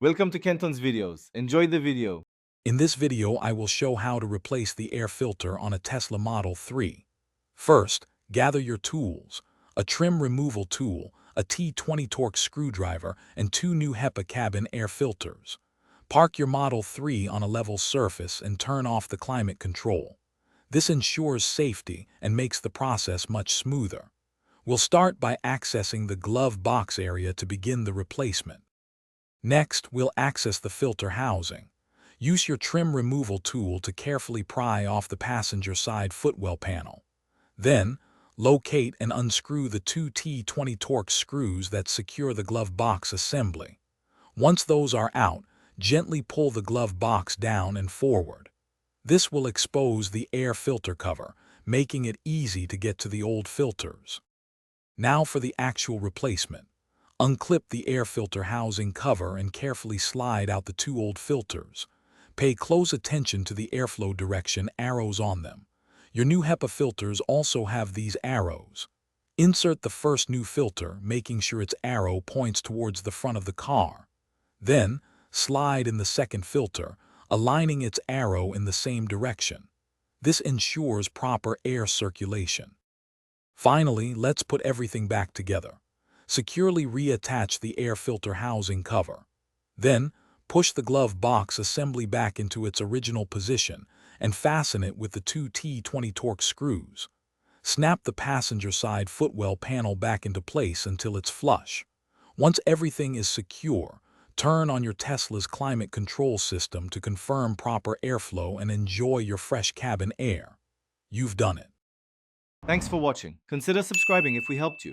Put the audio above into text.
Welcome to Kenton's videos. Enjoy the video. In this video, I will show how to replace the air filter on a Tesla Model 3. First, gather your tools: a trim removal tool, a T20 Torx screwdriver, and two new HEPA cabin air filters. Park your Model 3 on a level surface and turn off the climate control. This ensures safety and makes the process much smoother. We'll start by accessing the glove box area to begin the replacement. Next, we'll access the filter housing. Use your trim removal tool to carefully pry off the passenger side footwell panel. Then, locate and unscrew the two T20 Torx screws that secure the glove box assembly. Once those are out, gently pull the glove box down and forward. This will expose the air filter cover, making it easy to get to the old filters. Now for the actual replacement. Unclip the air filter housing cover and carefully slide out the two old filters. Pay close attention to the airflow direction arrows on them. Your new HEPA filters also have these arrows. Insert the first new filter, making sure its arrow points towards the front of the car. Then, slide in the second filter, aligning its arrow in the same direction. This ensures proper air circulation. Finally, let's put everything back together. Securely reattach the air filter housing cover. Then, push the glove box assembly back into its original position and fasten it with the two T20 Torx screws. Snap the passenger side footwell panel back into place until it's flush. Once everything is secure, turn on your Tesla's climate control system to confirm proper airflow and enjoy your fresh cabin air. You've done it. Thanks for watching. Consider subscribing if we helped you.